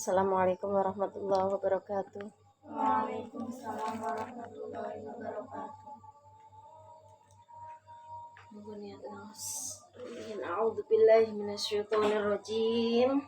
Assalamualaikum warahmatullahi wabarakatuh. Waalaikumsalam warahmatullahi wabarakatuh. A'udzu billahi minasyaitonir rajim.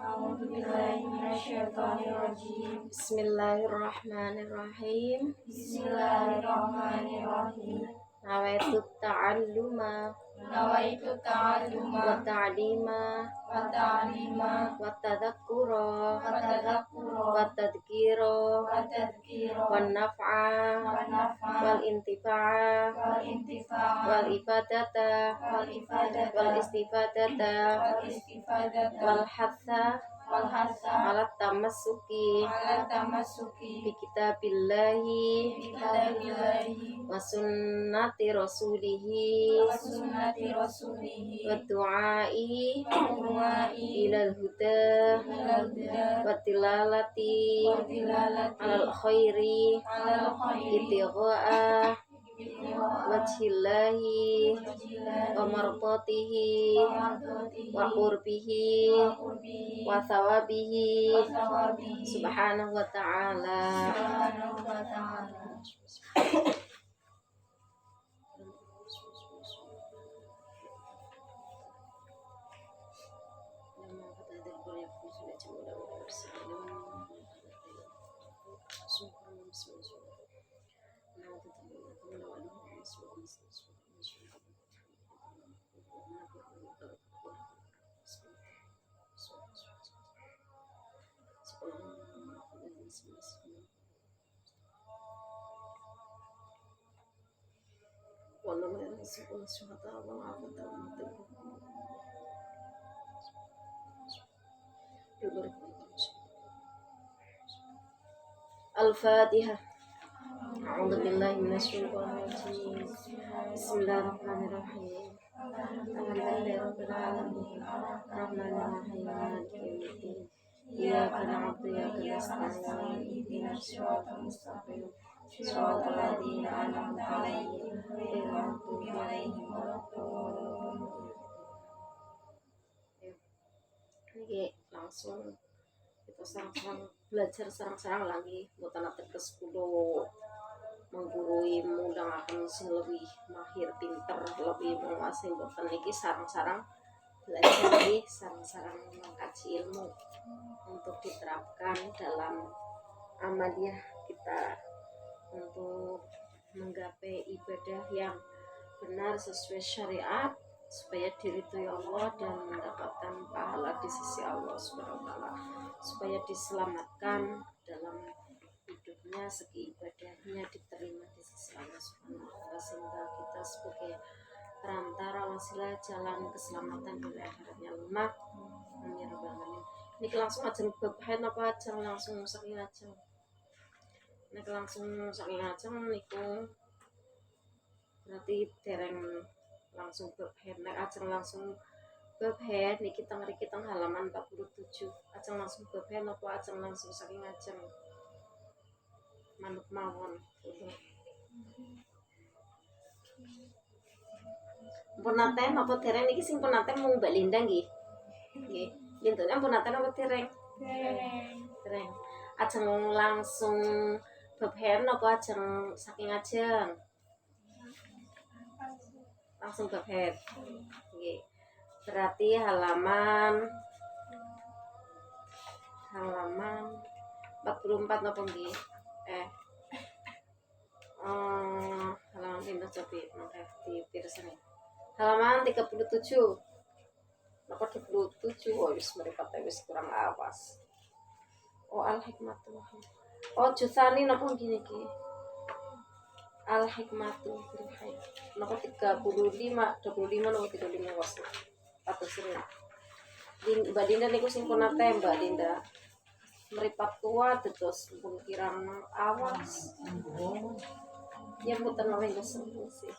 A'udzu billahi minasyaitonir rajim. Bismillahirrahmanirrahim. Bismillahirrahmanirrahim. Nawaitu ta'alluma Nawaitu wa ta'alluma ta'lima wa ta'lima wa tadhakkura wa tadhakkura wa tadhkira wa tadhkira wan naf'a wa naf'a wal intifa'a wal intifa'a wal ifadata wal ifadata wal istifadata wal istifadata wal hatha wal hasa ala tamassuki ala tamassuki bi kitabillahi bi kitabillahi wa sunnati rasulihi wa sunnati rasulihi wa du'ai wa du'ai ilal huda ilal huda wa tilalati wa tilalati alal khairi alal khairi itigha'a wajhillahi wa wa mardatihi mardatihi wa qurbihi wa qurbihi wa thawabihi wa thawabihi subhanahu wa ta'ala. subhanahu wa ta'ala. Al-Fatihah. A'udzu billahi minasyaitonir rajim. Bismillahirrahmanirrahim. Alhamdulillahirabbil alamin. Arrahmanir rahim. Maliki yaumiddin. Iyyaka na'budu wa iyyaka nasta'in. Ihdinas siratal mustaqim. Siratal ladzina an'amta 'alaihim ghairil maghdubi 'alaihim waladdallin. Ini langsung kita sarang-sarang belajar sarang-sarang lagi buat anak tegas kudu menggurui mudah akan sing lebih mahir pinter lebih menguasai buatan ini sarang-sarang belajar lagi sarang-sarang mengkaji ilmu untuk diterapkan dalam amaliyah kita untuk menggapai ibadah yang benar sesuai syariat supaya diridhoi Allah dan mendapatkan pahala di sisi Allah Subhanahu wa taala, supaya diselamatkan dalam hidupnya, segi ibadahnya diterima di sisi Allah Subhanahu wa taala, sehingga kita sebagai perantara wasilah jalan keselamatan di akhiratnya lunak. Amin ya rabbal alamin. Ini langsung ajeng bebahan apa ajeng langsung saking ajeng. Nek langsung saking ajeng niku berarti dereng langsung bebahan. Nek ajeng langsung bebahan niki teng mriki teng halaman 47. Ajeng langsung bebahan apa ajeng langsung saking ajeng. Manut mawon. Punaten apa dereng niki sing punaten mung Mbak Linda nggih. Nggih. Lintune punaten apa dereng? Dereng. Ajeng langsung bebahan apa ajeng saking ajeng? Langsung bebahan. Nggih. Berarti halaman 44 napa nggih? Halaman pinten cobi mangke dipirsani. Halaman 37. Napa 37? Oh, wis mripat wis kurang awas. Oh, al-hikmatu. Oh, jusani napa ngene iki? Al-hikmatu fil hayy. Napa 25 napa 35 was. Atus ini. Mbak Dinda niku sing punate Mbak Dinda. Meripat tua terus pun kirang awas. Ya mboten mawon sembuh sih.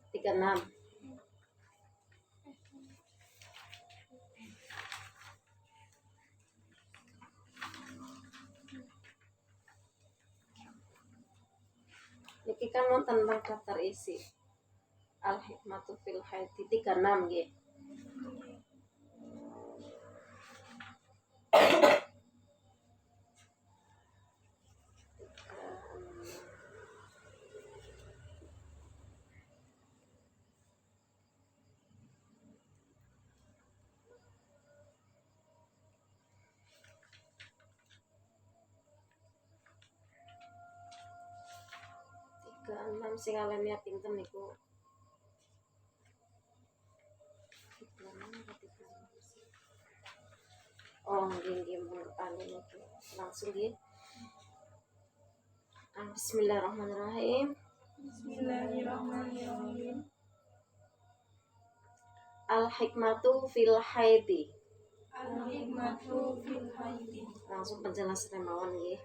Tiga enam. Niki kan wonten tentang daftar isi. Al hikmatu fil haidi 36 nggih. Enam sing alemnya pinten niku. Oh, nggih niku. Langsung nggih. Bismillahirrahmanirrahim. Bismillahirrahmanirrahim. Al hikmatu fil haidi. Al-hikmatu fil haidi. Langsung penjelasan mawon nggih.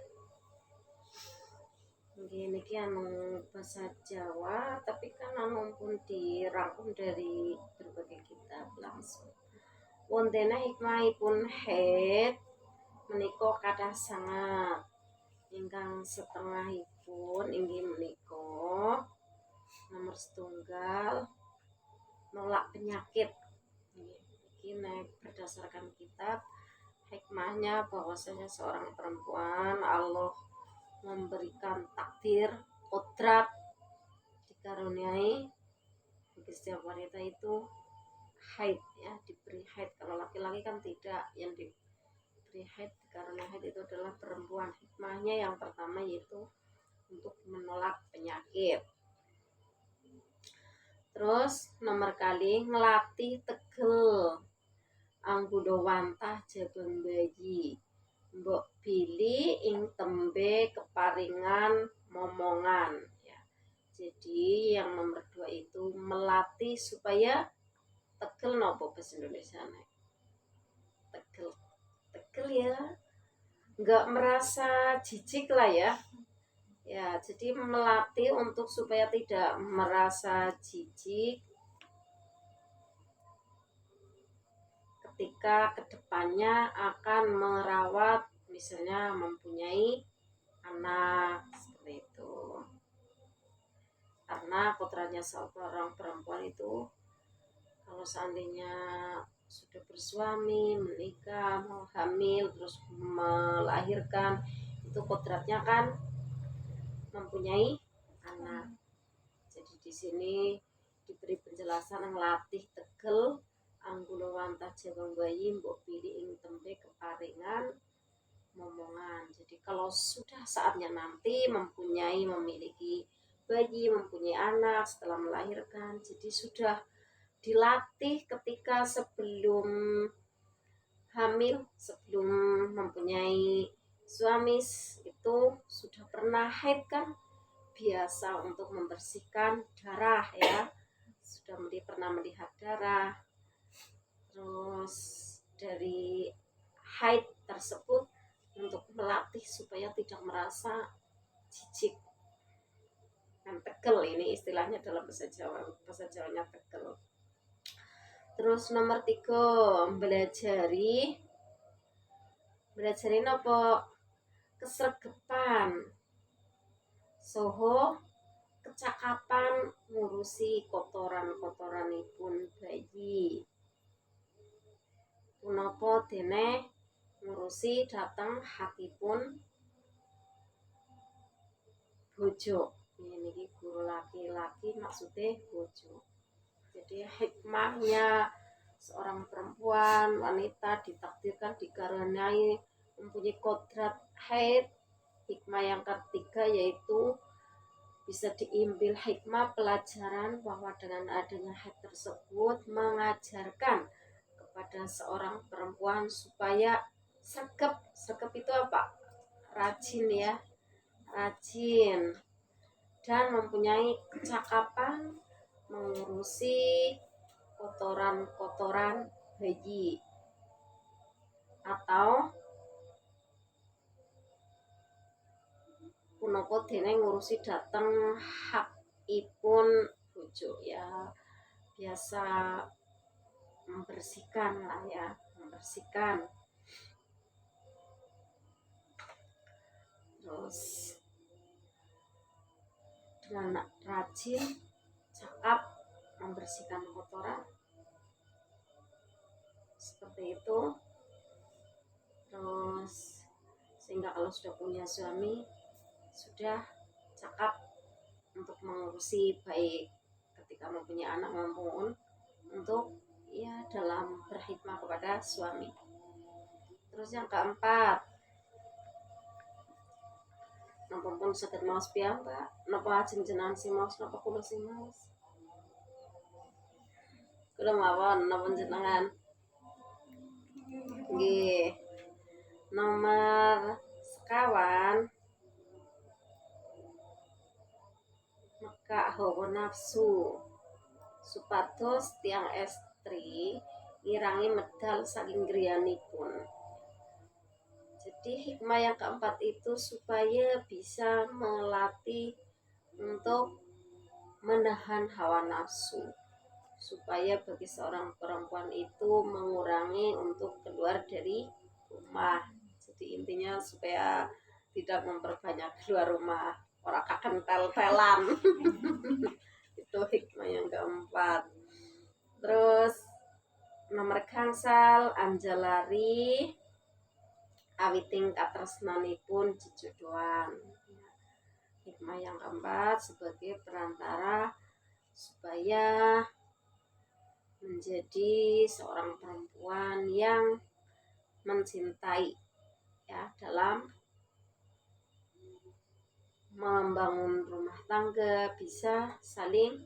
Nggih niki anu bahasa Jawa, tapi kan anu pun dirangkum dari berbagai kitab langsung. Wontene hikmahipun haid menika kathah sangat. Ingkang setengahipun inggih menika nomor setunggal nolak penyakit. Ini berdasarkan kitab hikmahnya bahwasanya seorang perempuan Allah memberikan takdir kodrat dikaruniai bagi setiap wanita itu haid ya, diberi haid. Kalau laki-laki kan tidak, yang diberi haid dikaruniai haid itu adalah perempuan. Hikmahnya yang pertama yaitu untuk menolak penyakit. Terus nomor kali ngelatih tegel anggudo wantah jabang bayi mbok bili ing tembe keparingan momongan ya. Jadi yang nomor 2 itu melatih supaya tegel nopo bahasa Indonesia nih. Tegel ya, nggak merasa jijik lah ya. Ya, jadi melatih untuk supaya tidak merasa jijik ketika kedepannya akan merawat, misalnya mempunyai anak seperti itu. Karena kodratnya seorang perempuan itu kalau seandainya sudah bersuami, menikah, mau hamil, terus melahirkan, itu kodratnya kan mempunyai anak. Jadi di sini diberi penjelasan ngelatih tegel anggulo wantah jabang bayi mbok pilih ing tembe keparingan momongan. Jadi kalau sudah saatnya nanti memiliki bayi, mempunyai anak setelah melahirkan, jadi sudah dilatih ketika sebelum hamil, sebelum mempunyai suami itu sudah pernah haid kan, biasa untuk membersihkan darah ya, sudah pernah melihat darah. Terus dari haid tersebut untuk melatih supaya tidak merasa jijik dan tegel, ini istilahnya dalam bahasa Jawanya tegel. Terus nomor 3 belajari apa kesregepan soho kecakapan ngurusi kotoranipun bayi. Punapa dene ngurusi datang hakipun bojo. Ini guru laki-laki maksudnya bojo. Jadi hikmahnya seorang perempuan, wanita ditakdirkan dikaruniai mempunyai kodrat haid. Hikmah yang ketiga yaitu bisa diambil hikmah pelajaran bahwa dengan adanya haid tersebut mengajarkan kepada seorang perempuan supaya sregep itu apa? Rajin ya, rajin dan mempunyai kecakapan mengurusi kotoran bayi atau punapa dene ngurusi dateng hakipun bojo ya, biasa membersihkan lah ya, membersihkan. Terus dengan rajin, cakap membersihkan kotoran seperti itu. Terus sehingga kalau sudah punya suami sudah cakap untuk mengurusi, baik ketika mempunyai anak maupun untuk ya dalam berkhidmat kepada suami. Terus yang keempat, napa pun saged maos piyambak, napa ajeng jenengan sing maos napa kula sing maos? Kula mawon napa jenengan? Nggih. Nomor sekawan, mekak hawa nafsu supados tiang estri ngirangi medal saking griyanipun. Jadi hikmah yang keempat itu supaya bisa melatih untuk menahan hawa nafsu, supaya bagi seorang perempuan itu mengurangi untuk keluar dari rumah. Jadi intinya supaya tidak memperbanyak keluar rumah, orang kaken tel-telan. Itu hikmah yang keempat. Terus nomor gangsal anjalari awiting katresnanipun jejodohan. Hikmah yang keempat sebagai perantara supaya menjadi seorang perempuan yang mencintai, ya, dalam membangun rumah tangga bisa saling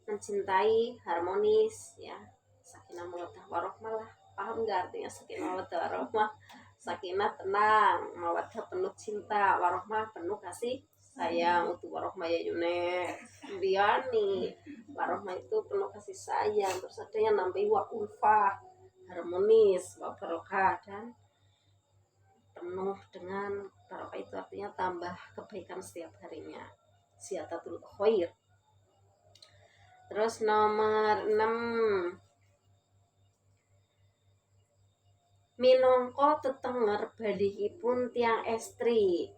mencintai, harmonis, ya, sakinah mawaddah warahmah lah. Paham nggak artinya sakinah mawaddah warahmah? Sakinah tenang, mawaddah penuh cinta, warahmah penuh kasih sayang. Untuk warahmah ya Yune Biani, warahmah itu penuh kasih sayang. Terus ada yang nambahi wa ulfah, harmonis, wa barokah, dan penuh dengan barokah. Itu artinya tambah kebaikan setiap harinya, ziyadatul khair. Terus nomor 6, minangka tetenger balihipun tiang estri.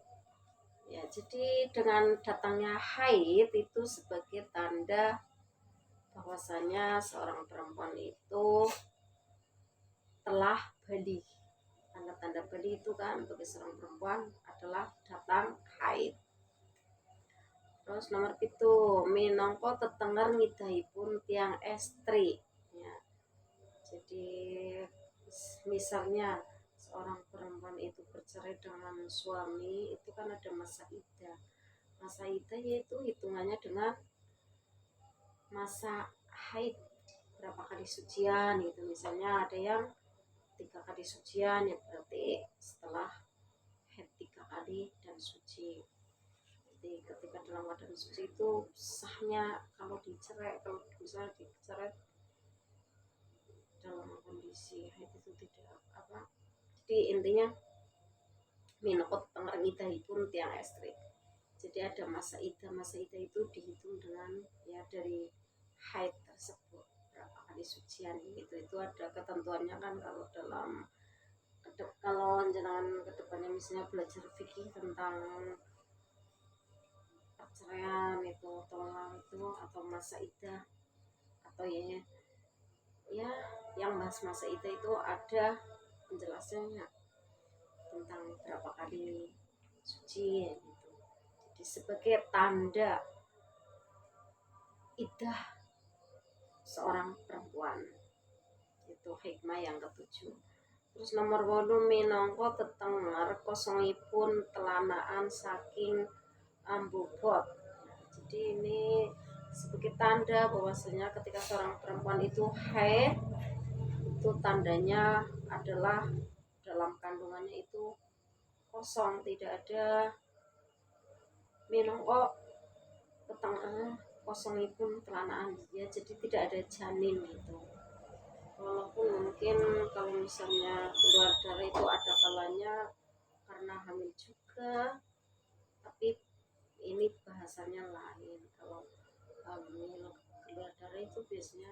Ya, jadi dengan datangnya haid itu sebagai tanda bahwasanya seorang perempuan itu telah balik. Tanda-tanda balik itu kan bagi seorang perempuan adalah datang haid. Terus nomor 7, minangka tetenger ngidahipun tiang estri. Ya. Jadi misalnya seorang perempuan itu bercerai dengan suami, itu kan ada masa iddah. Masa iddah yaitu hitungannya dengan masa haid, berapa kali sucian gitu. Misalnya ada yang 3 kali sucian, ya berarti setelah haid 3 kali dan suci. Jadi ketika dalam keadaan suci itu sahnya kalau dicerai, kalau misalnya dicerai dalam kondisi haid itu tidak apa. Jadi intinya minangka tetenger ngidahipun tiang estri. Jadi ada masa iddah itu dihitung dengan ya dari haid tersebut berapa kali sucian gitu. Itu ada ketentuannya kan. Kalau jenengan kedepannya misalnya belajar fikih tentang perceraian itu, tolak itu, atau masa iddah, atau ya yang bahas masa iddah itu ada penjelasannya tentang berapa kali suci gitu. Jadi sebagai tanda iddah seorang perempuan, itu hikmah yang ketujuh. Terus nomor 8, minangka tetenger kosongipun telanaan saking ambubot. Jadi ini sebagai tanda bahwasanya ketika seorang perempuan itu haid, itu tandanya adalah dalam kandungannya itu kosong, tidak ada. Minangka tetenger kosongipun telanaan, ya, jadi tidak ada janin itu. Walaupun mungkin kalau misalnya keluar darah itu ada kalanya karena hamil juga, tapi ini bahasanya lain. Kalau hamil keluar darah itu biasanya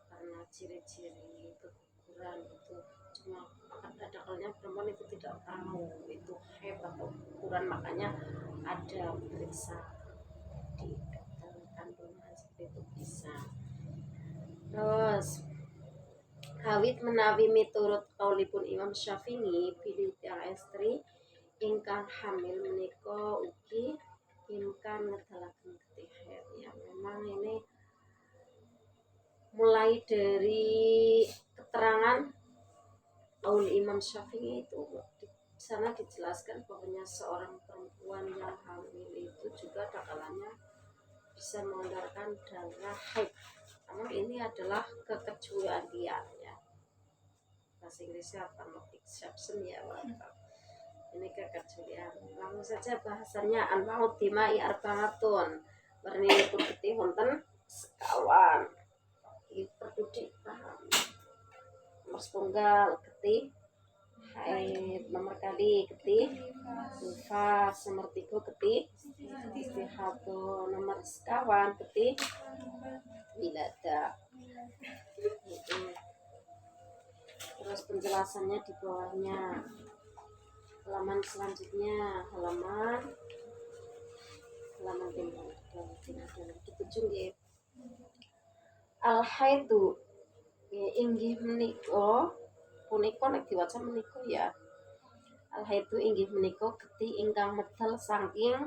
karena ciri-ciri keguguran itu. Cuma ada kalanya perempuan itu tidak tahu itu haid atau keguguran, makanya ada periksa di dokter kandungan seperti itu bisa. 13. Awit menawi miturut kaulipun Imam Syafi'i bilih tiang estri ingkang hamil menika ugi ingkang ngedalaken getih haid. Ya, memang ini mulai dari keterangan kaul Imam Syafi'i itu di sana dijelaskan bahwanya seorang perempuan yang hamil itu juga kalanya bisa mengeluarkan darah haid. Namun ini adalah kekecualian ya. Bahasa Inggrisnya apa? Not exception ya. Ini kekecualian. Langsung saja bahasanya anwa'ud dima'i arba'atun. Warninipun getih wonten sekawan. Iki perlu dipahami. Nomor setunggal getih haid, nomor kali getih nifas, nomor 3 getih istihadah, nomor sekawan getih wilada. Terus penjelasannya di bawahnya. Halaman selanjutnya halaman di ujung ya. Al haidu inggih menika punika nek diwaca menika ya. Al haidu inggih menika getih ingkang medal saking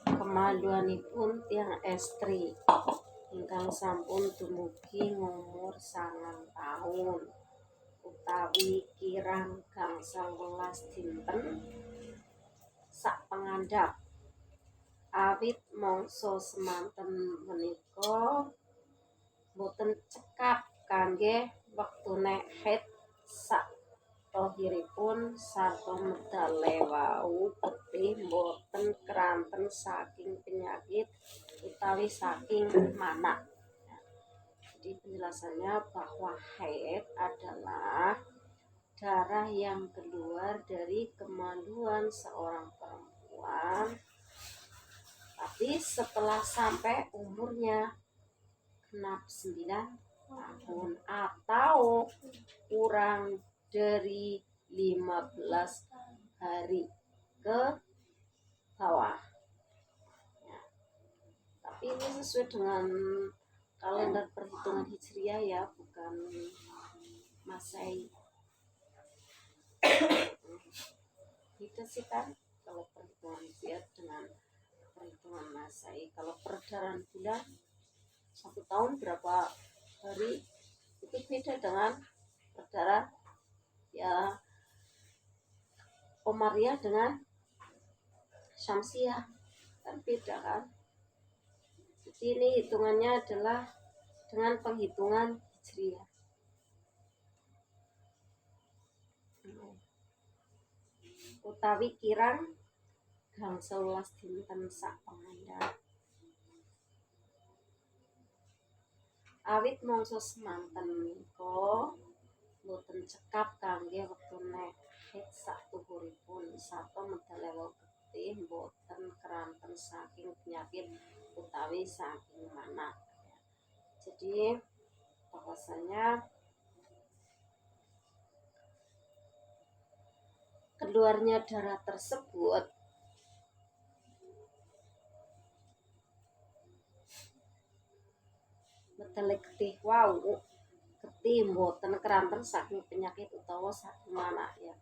kemaluanipun tiang estri ingkang sampun dumugi ngumur 9 tahun utawi kirang gangsal 11 dinten sak pengandhap. Awit mangsa semanten menika boten cekap kangge wektune haid sak tohiripun sarta medale wau getih boten keranten saking penyakit utawi saking mana. Jadi penjelasannya bahwa haid adalah darah yang keluar dari kemaluan seorang perempuan tapi setelah sampai umurnya genap 9 tahun atau kurang dari 15 hari ke bawah ya. Tapi ini sesuai dengan kalender perhitungan Hijriah ya, bukan Masehi. Gitu sih kan kalau perhitungan Hijriah dengan perhitungan Masehi. Kalau peredaran bulan 1 tahun berapa hari itu beda dengan peredaran ya Komariah dengan Syamsiah, kan beda kan. Jadi ini hitungannya adalah dengan penghitungan Hijriah. Utawi kirang gangsal 11 dinten sak pengandhap. Awit mangsa semanten menika boten cekap kangge wektune haid sak tuhuripun sarta medale wau getih boten keranten saking penyakit utawi saking mana. Jadi bahwasanya keluarnya darah tersebut medale getih wau getih boten keranten saking penyakit utawa saking mana ya.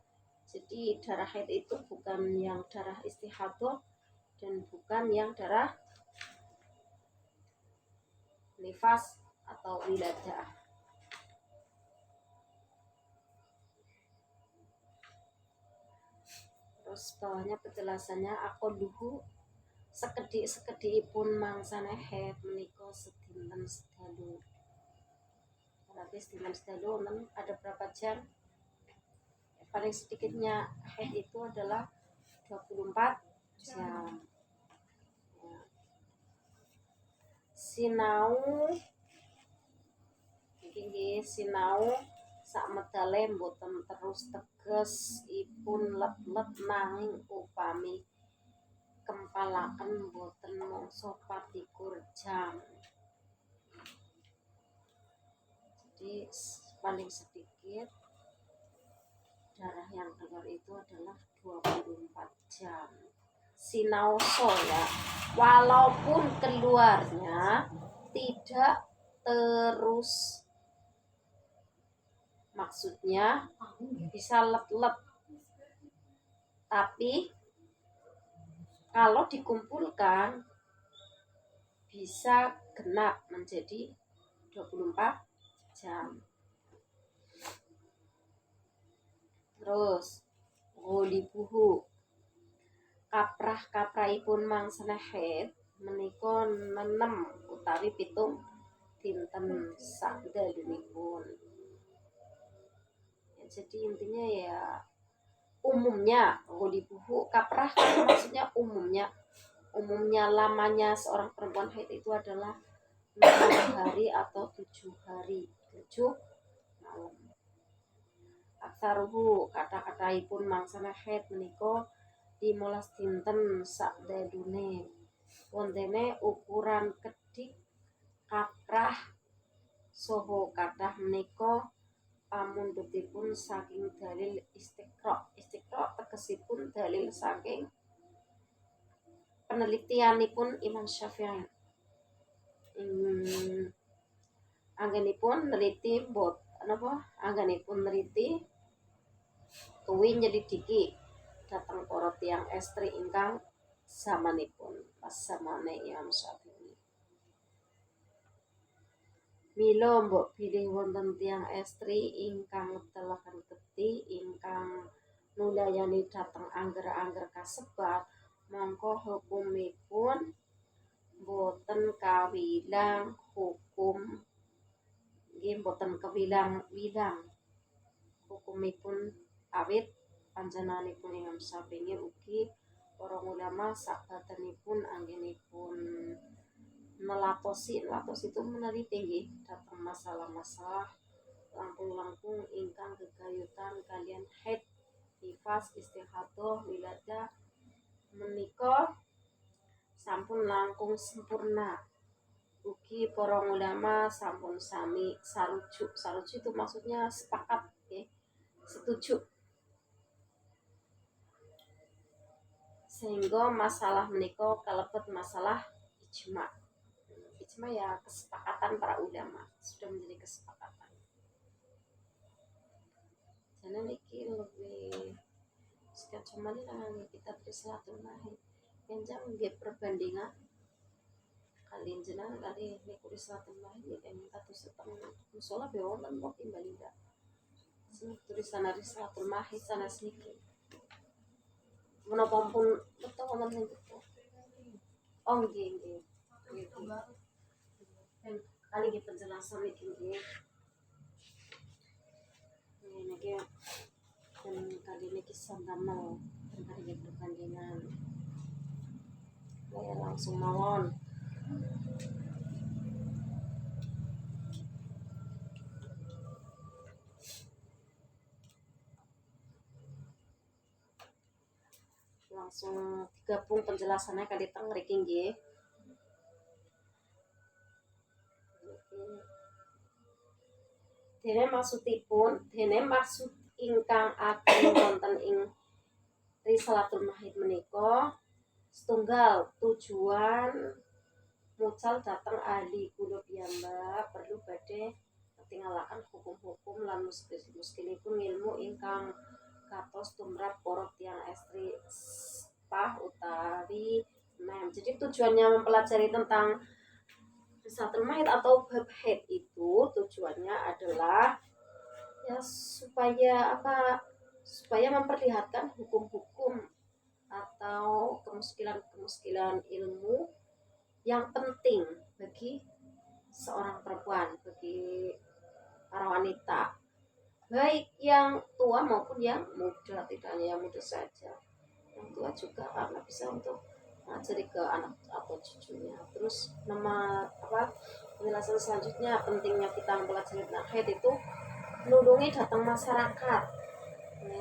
Jadi darah haid itu bukan yang darah istihadah dan bukan yang darah nifas atau wiladah. Terus bawahnya penjelasannya aqalluhu sekedhik-sekedhikipun mangsane haid menika sedinten sedalu. Berarti sedinten sedalu ada berapa jam? Paling sedikitnya haid itu adalah 24 jam. Ya. Sinau sak medale mboten terus teges ipun let-let nanging upami kempalaken mboten mangsa 24 jam. Jadi paling sedikit darah yang keluar itu adalah 24 jam. Sinaoso ya, walaupun keluarnya tidak terus maksudnya bisa let-let, tapi kalau dikumpulkan bisa genap menjadi 24 jam. Terus gholibuhu, kaprah-kaprahipun mangsane haid menika 6 utawi 7 dinten sakdalunipun. Ya, jadi intinya ya umumnya gholibuhu kaprah maksudnya umumnya lamanya seorang perempuan haid itu adalah 6 hari atau 7 hari, 7 malam. Aksaruhu kata-katahipun mangsane haid menika 15 dinten sakdadune. Wontene ukuran kedik kaprah soho kathah menika pamundhutipun saking dalil istiqra. Istiqra tegesipun dalil saking penelitianipun Imam Syafi'i. Anggenipun neliti anggenipun neliti kuwi nyelidiki dhateng para tiyang estri ingkang zamanipun pas zamane Imam Syafi'i. Mila mbok bilih wonten tiyang estri ingkang teleken getih ingkang nulayani dhateng angger-angger kasebat, mongko hukumipun boten kawilang hukum nggih boten kewilang-wilang hukumipun awit panjenenganipun Imam Syafi'i ugi para ulama sabatenipun anggenipun nelatosi itu meneliti nggih dhateng masalah-masalah langkung-langkung ingkang gegayutan kalian haid, nifas, istihadah, wiladah menika sampun langkung sempurna. Ugi para ulama sampun sami sarujuk itu maksudnya sepakat, setuju, sehingga masalah menika kalebet masalah ijma ya kesepakatan para ulama, sudah menjadi kesepakatan. Jadi niki lebih sekian cuma dengan kitab Rislatul Mahid enjang nggih perbandingan kali jenengan kali niku Rislatul Mahid yang kados seteng musala be wonten kok timbali ndak. Sing tulisan Rislatul Mahid sanes niki. Menapa pun betul wonten sing betul. Oh nggih. Kali nggih penjelasan niki nggih. Niki dan kali niki sandamel dan kali niki perbandingan. Saya langsung mawon. Langsung digabung penjelasannya kali teng mriki nggih. Dene maksud ingkang ageng wonten ing Rislatul Mahid menika setunggal tujuan mucal dhateng ahli kula piyambak perlu badhe ketinggalaken hukum-hukum lan muskilipun ilmu ingkang katos tumrap para tiyang estri pah utawi nem. Jadi tujuannya mempelajari tentang Rislatul Mahid atau bab haid itu tujuannya adalah ya supaya memperlihatkan hukum-hukum atau kemuskilan ilmu yang penting bagi seorang perempuan, bagi para wanita, baik yang tua maupun yang muda, tidak hanya yang muda saja, yang tua juga karena bisa untuk mengajari ke anak atau cucunya. Terus penjelasan selanjutnya pentingnya kita mempelajari tentang haid itu nulungi datang masyarakat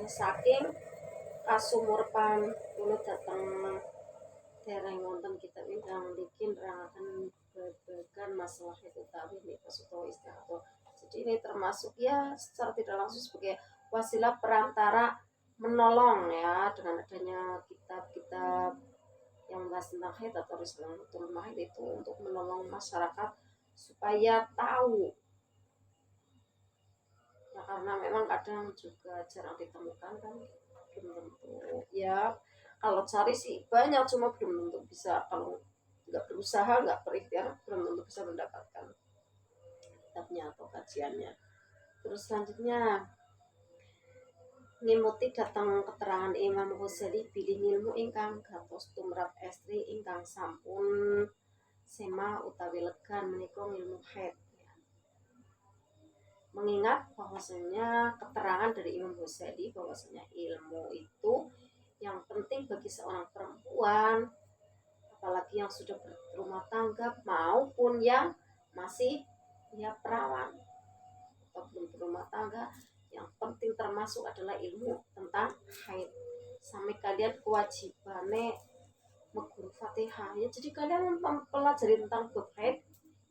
saking kasumurpan kula datang dereng wonten kitab ingkang niki nerangaken babagan masalah haid utawi nifas utawa istihadah. Jadi ini termasuk ya secara tidak langsung sebagai wasilah perantara menolong ya dengan adanya kitab-kitab yang membahas tentang haid atau Rislatul Mahid itu untuk menolong masyarakat supaya tahu karena memang kadang juga jarang ditemukan kan, belum tentu ya. Kalau cari sih banyak, cuma belum tentu bisa, kalau nggak berusaha, nggak berikhtiar, belum tentu bisa mendapatkan kitabnya atau kajiannya. Terus selanjutnya, ngimuti datang keterangan Imam Ghazali bilih ngilmu ingkang gatos tumrap estri ingkang sampun sema utawi legan menika ngilmu haid. Mengingat bahwasanya keterangan dari Imam Ghazali bahwasanya ilmu itu yang penting bagi seorang perempuan, apalagi yang sudah berumah tangga maupun yang masih ya perawan atau belum berumah tangga, yang penting termasuk adalah ilmu tentang haid. Sampai kalian kewajibannya meguru Fatihah ya, jadi kalian mempelajari tentang bab haid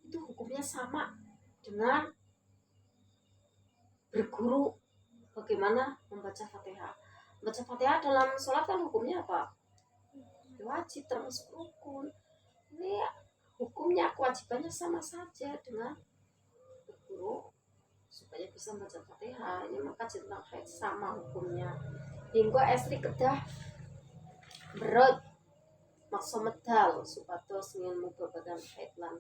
itu hukumnya sama dengan berguru bagaimana membaca Fatihah. Membaca Fatihah dalam sholat kan hukumnya apa? Wajib, termasuk rukun. Ini hukumnya, kewajibannya sama saja dengan berguru supaya bisa membaca Fatihah. Ini maka tentang haid sama hukumnya. Hingga estri kedah berot maksa medal supados ngilmu babagan haid lan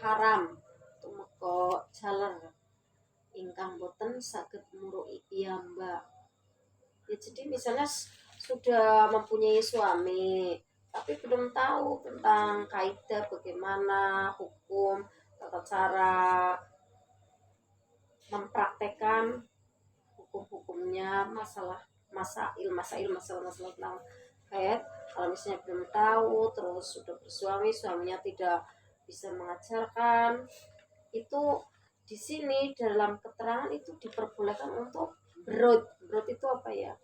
haram tumeka jaler ingkang boten saged muruki piyambak. Ya, jadi misalnya sudah mempunyai suami tapi belum tahu tentang kaidah bagaimana hukum tata cara mempraktekkan hukum-hukumnya, masalah tentang haid. Kalau misalnya belum tahu, terus sudah bersuami, suaminya tidak bisa mengajarkan, itu di sini dalam keterangan itu diperbolehkan untuk berot itu apa ya?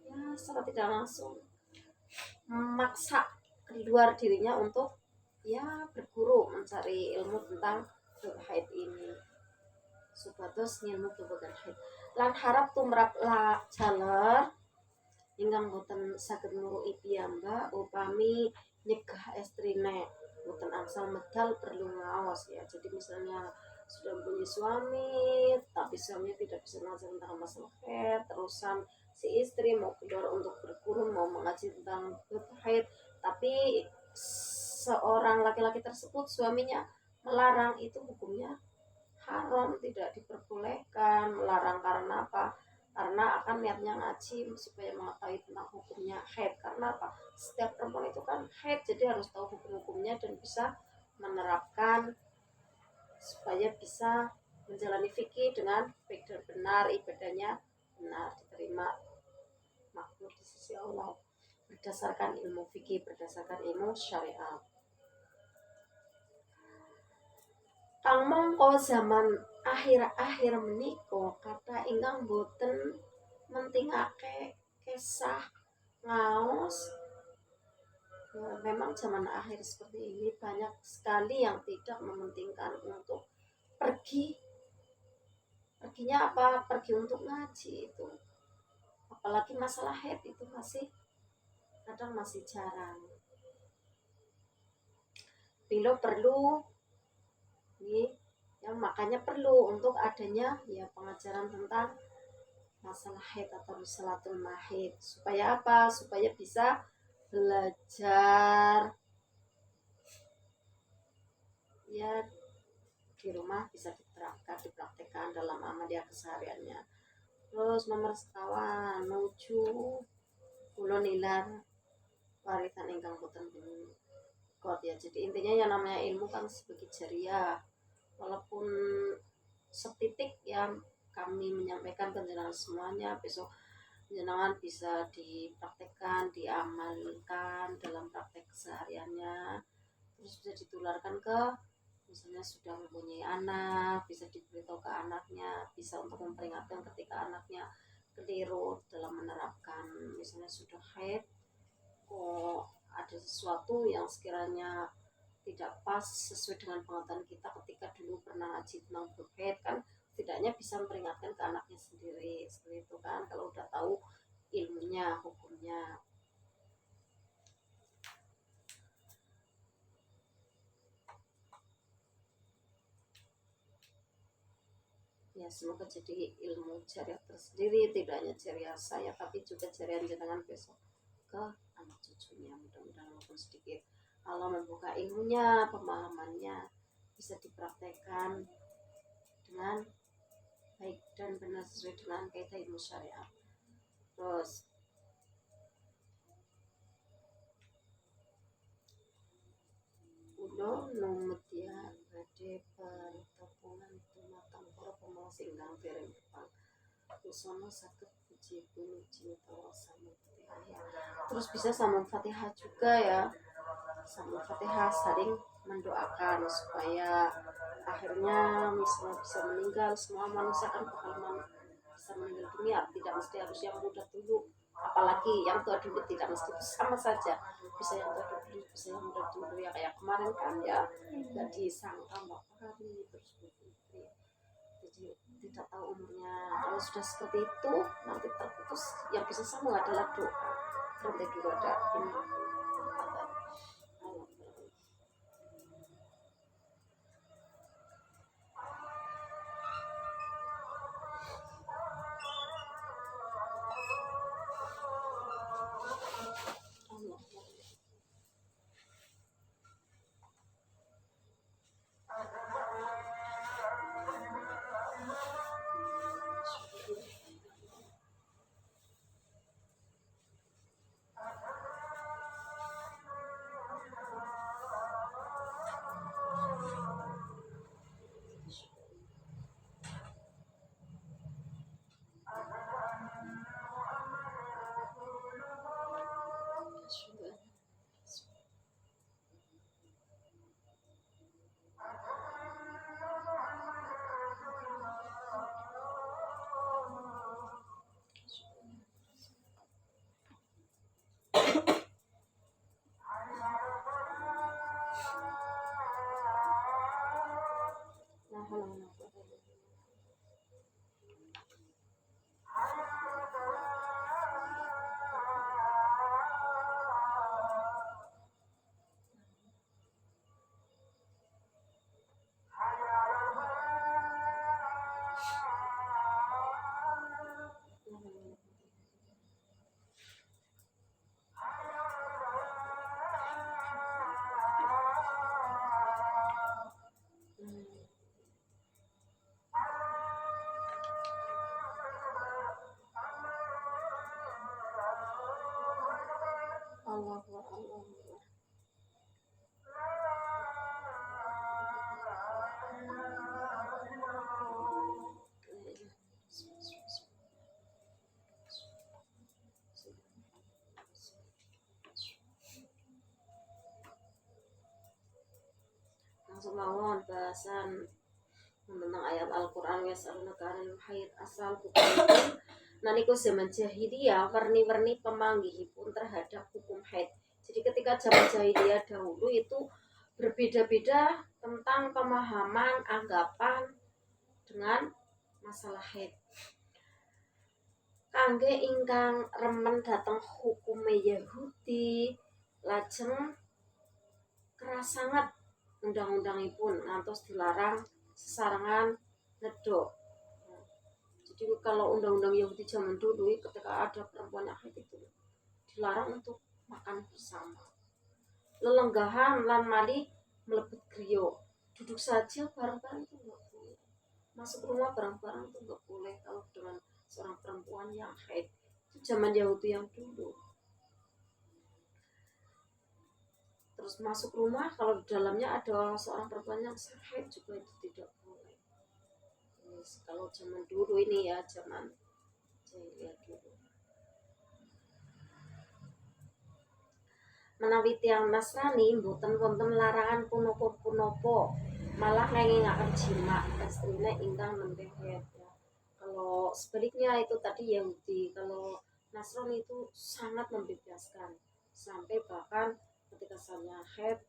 Ya, secara tidak langsung memaksa keluar dirinya untuk ya berguru mencari ilmu tentang haid ini. Supados ngilmu babagan haid lan harap tumrap la jaler ingkang boten saged nuruki piyambak upami nyegah estrine boten angsal medal perlu ngaos ya. Jadi misalnya sudah punya suami tapi suaminya tidak bisa mengajar tentang masalah haid, terusan si istri mau keluar untuk berguru, mau mengaji tentang haid, tapi seorang laki-laki tersebut suaminya melarang, itu hukumnya haram, tidak diperbolehkan. Melarang karena apa? Karena akan niatnya ngaji supaya mengetahui tentang hukumnya haid. Karena apa? Setiap perempuan itu kan haid, jadi harus tahu hukum-hukumnya dan bisa menerapkan supaya bisa menjalani fikih dengan baik dan benar, ibadahnya benar, diterima makbul di sisi Allah berdasarkan ilmu fikih, berdasarkan ilmu syariat. Kang mongko zaman akhir-akhir menika kata ingkang boten mentingake kesah ngaos. Memang zaman akhir seperti ini banyak sekali yang tidak mementingkan untuk pergi. Perginya apa? Pergi untuk ngaji itu. Apalagi masalah haid itu kadang masih jarang. Bila perlu ya, makanya perlu untuk adanya ya pengajaran tentang masalah haid atau risalatul mahid. Supaya apa? Supaya bisa belajar ya di rumah, bisa dipraktekkan dalam amalia kesehariannya. Terus nomor sekawan nuju kula nilar warisan ingkang boten kot ya. Jadi intinya yang namanya ilmu kan sebagai jariah, walaupun setitik yang kami menyampaikan panjenengan semuanya, besok panjenengan bisa dipraktekkan, diamalkan dalam praktek kesehariannya, terus bisa ditularkan ke misalnya sudah mempunyai anak, bisa diberitahu ke anaknya, bisa untuk memperingatkan ketika anaknya keliru dalam menerapkan, misalnya sudah haid kok ada sesuatu yang sekiranya tidak pas sesuai dengan pengetahuan kita ketika dulu pernah ngaji tentang haid, kan setidaknya bisa memperingatkan ke anaknya sendiri, seperti itu kan, kalau udah tahu ilmunya, hukumnya. Ya semoga jadi ilmu jariah tersendiri, tidak hanya jariah saya tapi juga jariah jenengan besok ke anak cucunya. Mudah-mudahan walaupun sedikit Allah membuka ilmunya, pemahamannya bisa dipraktekkan dengan baik dan benar sesuai dengan kaidah ilmu syariat. Terus ulo numedya badhe pertemuan tumateng para pemawas ingkang dereng Jepang. Busana saged puji puji utawa sambung Fatihah ya. Terus bisa sambung Fatihah juga ya. Sambung Fatihah saling mendoakan supaya akhirnya misalnya bisa meninggal. Semua manusia kan bakal bisa meninggal dunia, tidak mesti harus yang muda dulu, apalagi yang tua dulu, tidak mesti, sama saja bisa yang tua dulu bisa yang muda dulu ya, kayak kemarin kan ya nggak disangka Mbak Fahri terus begitu ya. Jadi tidak tahu umurnya, kalau sudah seperti itu nanti terputus, yang bisa sambung adalah doa. Nanti dulu ada ini ada Allah. Allah Allah. Langsung mawon bahasan tentang ayat Al-Quran yas'alunaka 'anil haid asal hukum naniku zaman jahiliyah warni-warni pemanggihipun terhadap hukum haid. Jadi ketika zaman jahiliyah dahulu itu berbeda-beda tentang pemahaman, anggapan dengan masalah haid. Kangge ingkang remen dateng hukume Yahudi lajeng keras sangat undang-undangipun ngantos dilarang sesarengan nedok. Jadi kalau undang-undang Yahudi zaman dulu ketika ada perempuan yang haid itu dilarang untuk makan bersama, lelenggahan lan mali melebet griyo, duduk saja bareng-bareng itu nggak boleh, masuk rumah bareng-bareng itu nggak boleh kalau dengan seorang perempuan yang haid. Itu zaman Yahudi yang dulu. Terus masuk rumah kalau di dalamnya ada seorang perempuan yang haid juga itu tidak boleh. Kalau zaman dulu ini ya, zaman jahiliyah dulu. Menawi tiyang Nasrani mboten wonten larangan punapa-punapa, malah ngengingaken jima estrine ingkang nembe haid ya. Kalau sebaliknya itu tadi Yahudi, kalau Nasrani itu sangat membebaskan, sampai bahkan ketika saya haid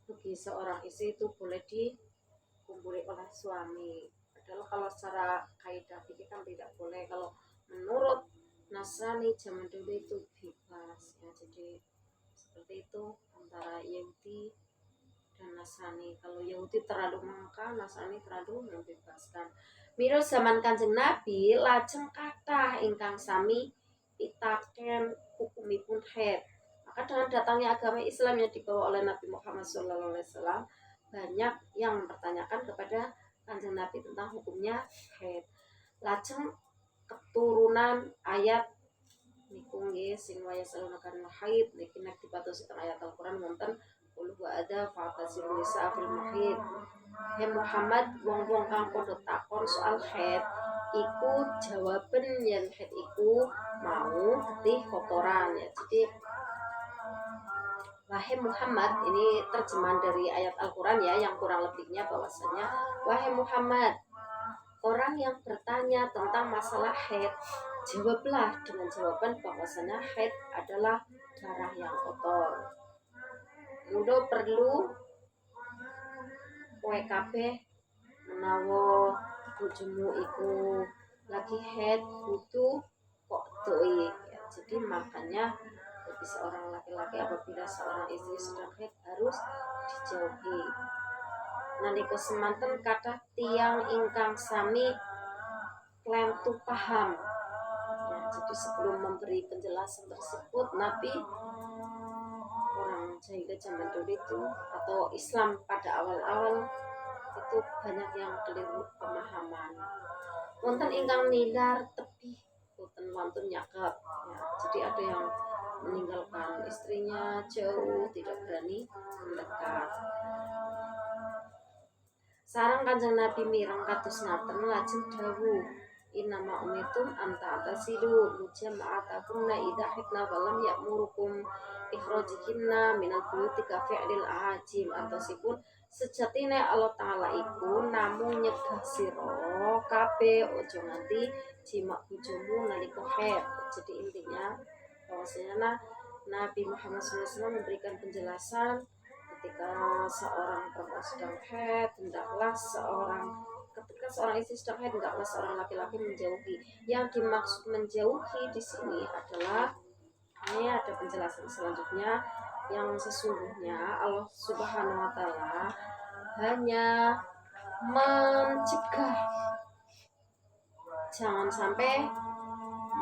bagi seorang istri itu boleh dikumpuli oleh suami. Padahal kalau secara kaidah fikih kan tidak boleh. Kalau menurut Nasrani zaman dulu itu bebas ya. Jadi seperti itu antara Yahudi dan Nasrani. Kalau Yahudi terlalu mengekang, Nasrani terlalu membebaskan. Mirip zaman Kanjeng Nabi lajeng kathah ingkang sami pitaken hukumipun haid. Maka dengan datangnya agama Islam yang dibawa oleh Nabi Muhammad SAW, banyak yang mempertanyakan kepada Kanjeng Nabi tentang hukumnya haid. Lajeng keturunan ayat niku nggih sing waya salunakan haid niki nek dipatosi teng ayat Al-Qur'an wonten qul wa ada fa'tazilun nisa fil mahid. He Muhammad, wong-wong kang padha takon soal haid iku jawaben yen haid iku mau getih kotoran ya. Jadi wahai Muhammad, ini terjemahan dari ayat Al-Qur'an ya, yang kurang lebihnya bahwasanya wahai Muhammad, orang yang bertanya tentang masalah haid, jawablah dengan jawaban bahwasanya haid adalah darah yang kotor. Mudo perlu kowe kabeh menawa bojomu iku lagi haid kudu kok doi ya. Jadi makanya bagi seorang laki-laki apabila seorang istri sedang haid harus dijauhi. Nalika semanten kathah tiyang ingkang sami klentu paham. Ya, jadi sebelum memberi penjelasan tersebut, Nabi orang jahiliyah zaman dulu itu atau Islam pada awal-awal itu banyak yang keliru pemahaman. Wonten ingkang nilar tebih, boten wonten nyakep. Ya, jadi ada yang meninggalkan istrinya jauh, tidak berani mendekat. Sarang Kanjeng Nabi mireng kados ngaten lajeng dawuh innama umitum anta atasilu mujama'atakunna idha hikna walam ya'murukum ikhrajikinna minal buyuti ka fi'lil ahajim. Antosipun sejatine Allah Ta'ala iku namung nyegah sira kabeh ojo nganti jimak bojomu nalika haid. Jadi intinya bahwasanya Nabi Muhammad SAW memberikan penjelasan ketika seorang perempuan sedang haid, ketika seorang istri sedang haid, hendaklah seorang laki-laki menjauhi. Yang dimaksud menjauhi di sini adalah, ini ada penjelasan selanjutnya, yang sesungguhnya Allah Subhanahu wa Ta'ala hanya mencegah, jangan sampai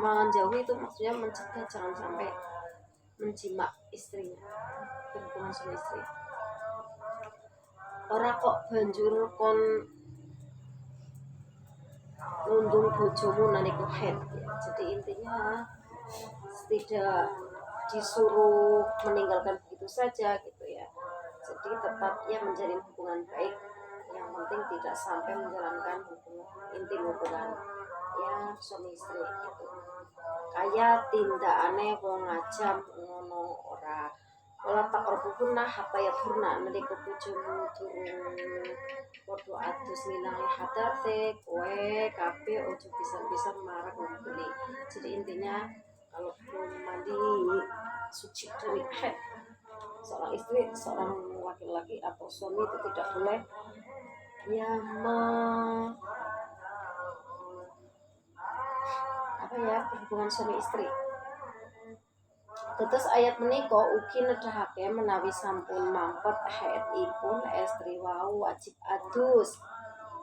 menjauhi itu maksudnya mencegah jangan sampai menjimak istrinya, berhubungan sama istri. Ora kok banjur kon nundung bojomu nalika haid ya. Jadi intinya tidak disuruh meninggalkan begitu saja gitu ya. Jadi tetap ya menjalin hubungan baik, yang penting tidak sampai menjalankan hubungan ya suami istri gitu. Kayak tindakane wong ngajam ngono ora. Wala taqrabuhunna hatta yadhurna, nalika bojomu durung padha adus nilangi hadate, kowe kabeh ojo bisa-bisa marang ngene. Jadi intinya kalau belum mandi suci dari haid, seorang istri, seorang laki-laki atau suami itu tidak boleh ya berhubungan suami istri. Tetes ayat menika ugi nedahake menawi sampun mampet haidipun estri wau wajib adus.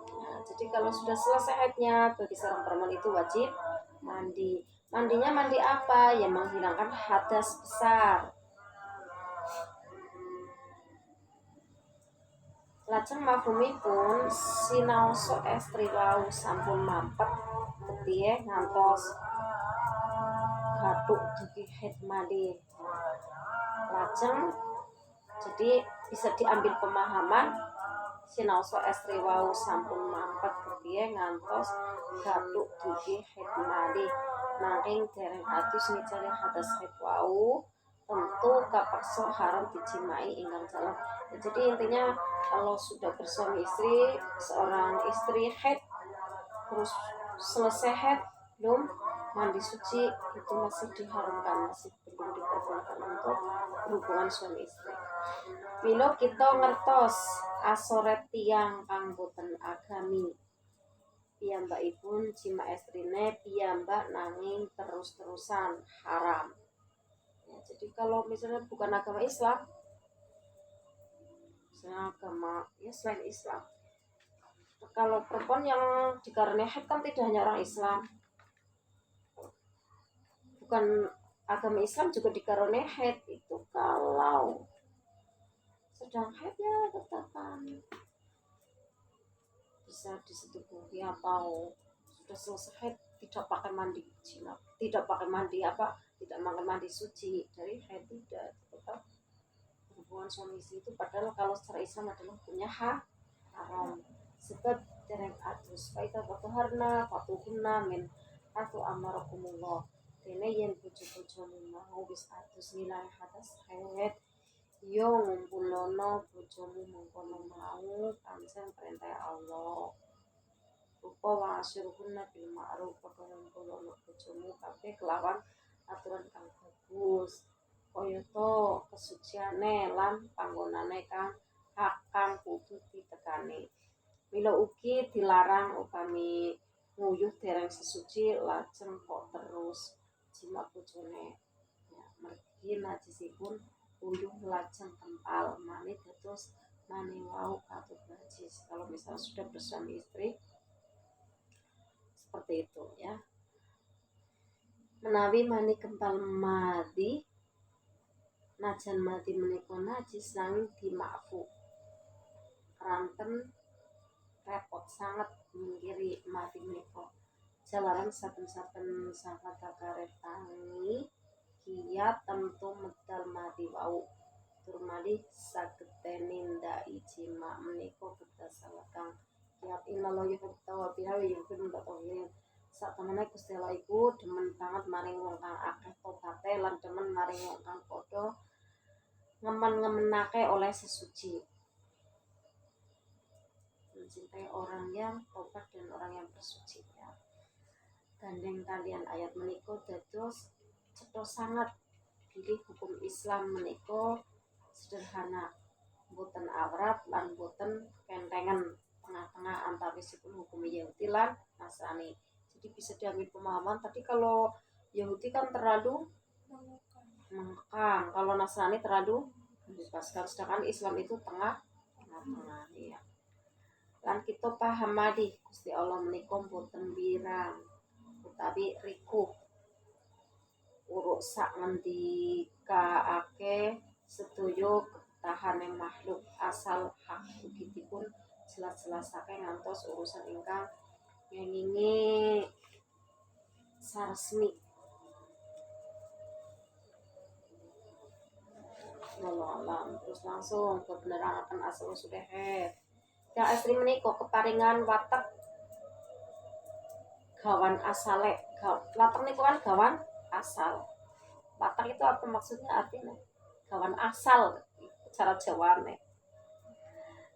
Nah, jadi kalau sudah selesai haidnya bagi seorang perempuan itu wajib mandi. Mandinya mandi apa? Ya menghilangkan hadas besar. Lajeng mafhumipun sinaosa estri wau sampun mampet kepiye ngantos batuk dugi haid mandi. Lajeng jadi bisa diambil pemahaman sinaosa estri wau sampun mampet kepiye ngantos batuk dugi haid mandi nanging dereng adus micare hadas haid wau tentu kapaksa haram dijimai ingkang salah. Ya, jadi intinya kalau sudah bersuami istri, seorang istri haid terus selesai haid belum mandi suci, itu masih diharamkan, masih belum diperbolehkan untuk berhubungan suami istri. Milo kita ngertos asoret tiang kang boten agami, piyambakipun jima estrine piyambak nanging terus-terusan haram. Ya, jadi kalau misalnya bukan agama Islam, misalnya agama ya selain Islam. Kalau perempuan yang dikaruniai haid kan tidak hanya orang Islam, bukan agama Islam juga dikaruniai haid. Itu kalau sedang haid ya tetap kan bisa disetubuhi, atau sudah selesai haid tidak pakai mandi jinab, tidak pakai mandi tidak pakai mandi suci dari haid, tidak, tetap hubungan suami istri itu. Padahal kalau secara Islam adalah punya haram. Sebab dereng atus faita fatuharna fatuhunna min atu amarakumullah. Dene yen bojo-bojomu mau wis atus nilai hadas haid, yo ngumpulono bojomu mengkono mau pancen perintah Allah. Rupa wa asyruhunna bil ma'ruf, padha ngumpulono bojomu kabeh kelawan aturan kang bagus. Kayata kesuciane lan panggonane kang hak kang kudu ditekani. Mila ugi dilarang upami nguyuh dereng sesuci lajeng kok terus jimat bojone. Ya, mergi najisipun uyuh lajeng kental mani dados mani wau katut najis. Kalau misalnya sudah bersuami istri seperti itu ya. Menawi mani kental madi najan mati menika najis nanging dimaafu. Ranten repot sangat minggiri mati menika. Jalaran saben-saben sangkata karet tangi kiat tentu medal mati wau. Turmali saged nindaki jima menika kedah sanget kang kiat innallaha yuhibbu tawwabina wa yuhibbu mutatahhirin. Satemene Gusti Allah iku demen banget maring wong kang akeh tobaté lan demen maring wong kang padha ngemen-ngemenake oleh sesuci. Mencintai orang yang tobat dan orang yang bersuci ya. Gandeng kalian ayat menika dados cetha sangat bilih hukum Islam menika sederhana, boten awrat lan boten kentengan, tengah-tengah antawisipun hukum Yahudi lan Nasrani. Jadi bisa diambil pemahaman tadi, kalau Yahudi kan terlalu mengekang, kalau Nasrani terlalu membebaskan, sedangkan Islam itu tengah-tengah ya. Lan kita paham madi Gusti Allah menika boten birang utawi rikuh uruk sak ngendikaake sedaya ketahane makhluk, asal hak bukitipun jelas-jelasake ngantos urusan ingkang ngengingi saresmi. Wallahualam. Terus langsung kebenaran akan asal usulnya haid. Yang istri menika keparingan watek gawan asale. Watek niku kan gawan asal. Watek itu apa maksudnya, artinya gawan asal cara Jawane.